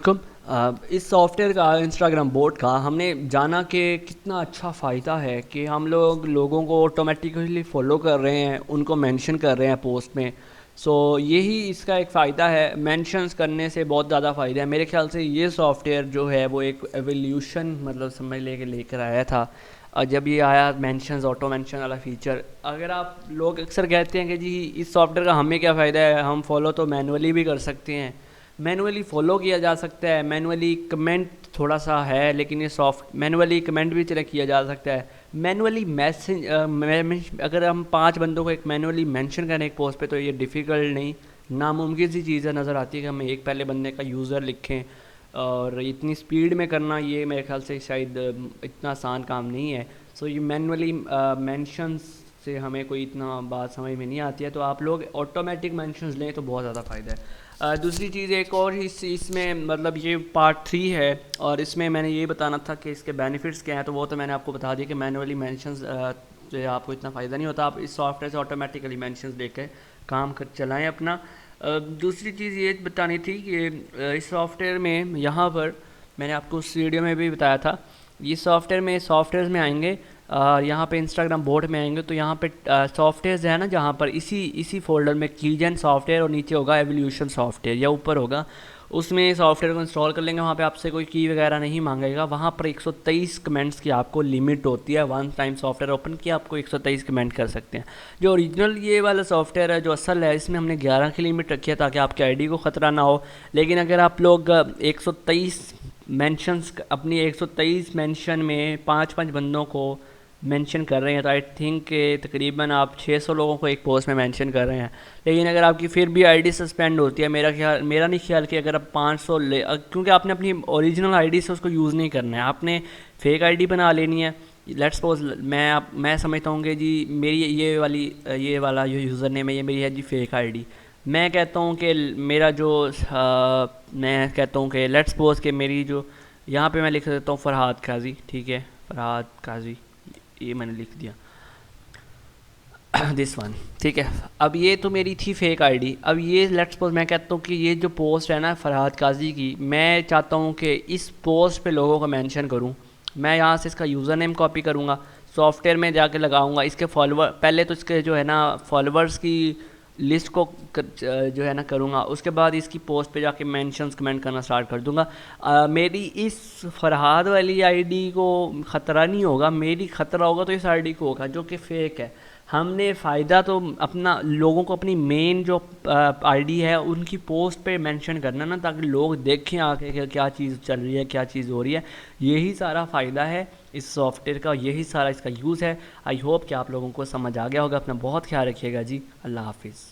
इस सॉफ्टवेयर का Instagram boat का हमने जाना कि कितना अच्छा फ़ायदा है कि हम लोगों को ऑटोमेटिकली फॉलो कर रहे हैं, उनको मेंशन कर रहे हैं पोस्ट में। सो यही इसका एक फ़ायदा है। मेंशंस करने से बहुत ज़्यादा फ़ायदा है मेरे ख्याल से। ये सॉफ्टवेयर जो है वो एक एवोल्यूशन मतलब समझ लेकर आया था। जब ये आया मेंशंस ऑटो मेंशन वाला फ़ीचर, अगर आप लोग अक्सर कहते हैं कि जी इस सॉफ्टवेयर का हमें क्या फ़ायदा है, हम फॉलो तो मैनुअली भी कर सकते हैं, मैनुअली फॉलो किया जा सकता है, मैनुअली कमेंट थोड़ा सा है, लेकिन ये सॉफ्ट मैनुअली कमेंट भी चले किया जा सकता है। मैनुअली मैसेज अगर हम 5 बंदों को एक मैनुअली मेंशन करें एक पोस्ट पे, तो ये डिफ़िकल्ट नहीं, नामुमकिन सी चीज़ नज़र आती है कि हम एक पहले बंदे का यूज़र लिखें। और इतनी स्पीड में करना ये मेरे ख्याल से शायद इतना आसान काम नहीं है। सो ये मैनुअली मेंशंस से हमें कोई इतना बात समझ में नहीं आती है, तो आप लोग ऑटोमेटिक मेंशंस लें तो बहुत ज़्यादा फ़ायदा है। दूसरी चीज़ एक और इसमें मतलब ये पार्ट 3 है, और इसमें मैंने ये बताना था कि इसके बेनिफिट्स क्या हैं, तो वो तो मैंने आपको बता दिया कि मैनुअली मेंशंस से आपको इतना फ़ायदा नहीं होता, आप इस सॉफ्टवेयर से ऑटोमेटिकली मेंशंस लेके काम कर चलाएं अपना। दूसरी चीज़ ये बतानी थी कि इस सॉफ्टवेयर में यहाँ पर मैंने आपको उस वीडियो में भी बताया था, ये सॉफ्टवेयर में आएंगे, यहाँ पे इंस्टाग्राम बोर्ड में आएंगे, तो यहाँ पे सॉफ्टवेयर है ना, जहाँ पर इसी इसी फोल्डर में कीजन सॉफ्टवेयर और नीचे होगा एवोल्यूशन सॉफ्टवेयर या ऊपर होगा, उसमें सॉफ्टवेयर को इंस्टॉल कर लेंगे। वहाँ पे आपसे कोई की वगैरह नहीं मांगेगा। वहाँ पर 123 कमेंट्स की आपको लिमिट होती है। वन टाइम सॉफ्टवेयर ओपन किया, आपको 123 कमेंट कर सकते हैं। जो ओरिजिनल ये वाला सॉफ्टवेयर है, जो असल है, इसमें हमने 11 की लिमिट रखी है ताकि आपके आईडी को ख़तरा ना हो। लेकिन अगर आप लोग 123 मेंशंस अपनी 123 मेंशन में 5-5 बंदों को मेंशन कर रहे हैं, तो आई थिंक के तकरीबन आप 600 लोगों को एक पोस्ट में मेंशन कर रहे हैं। लेकिन अगर आपकी फिर भी आईडी सस्पेंड होती है, मेरा नहीं ख्याल कि अगर आप 500 क्योंकि आपने अपनी ओरिजिनल आईडी से उसको यूज़ नहीं करना है, आपने फेक आईडी बना लेनी है। लेट्स सपोज मैं समझता हूँ कि जी मेरी ये वाला जो यूज़र नेम है, ये मेरी है जी फेक आईडी। मैं कहता हूँ कि मेरा जो मैं कहता हूँ कि लेट्स सपोज कि मेरी जो यहाँ पे मैं लिख देता हूँ फरहाद काजी, ठीक है, फरहाद काजी, ये मैंने लिख दिया दिस वन, ठीक है। अब ये तो मेरी थी फेक आईडी। अब ये लेट्स सपोज मैं कहता हूँ कि ये जो पोस्ट है ना फरहाद काजी की, मैं चाहता हूँ कि इस पोस्ट पे लोगों को मेंशन करूँ। मैं यहाँ से इसका यूज़र नेम कॉपी करूँगा, सॉफ्टवेयर में जाके लगाऊंगा, इसके फॉलोवर पहले तो इसके जो है ना फॉलोवर्स की लिस्ट को जो है ना करूँगा, उसके बाद इसकी पोस्ट पे जाके मेंशंस कमेंट करना स्टार्ट कर दूँगा। मेरी इस फरहाद वाली आईडी को ख़तरा नहीं होगा, मेरी ख़तरा होगा तो इस आईडी को होगा जो कि फ़ेक है। हमने फ़ायदा तो अपना लोगों को अपनी मेन जो आईडी है उनकी पोस्ट पे मेंशन करना ना, ताकि लोग देखें आके कि क्या चीज़ चल रही है, क्या चीज़ हो रही है। यही सारा फ़ायदा है इस सॉफ्टवेयर का, यही सारा इसका यूज़ है। आई होप कि आप लोगों को समझ आ गया होगा। अपना बहुत ख्याल रखिएगा जी। अल्लाह हाफिज़।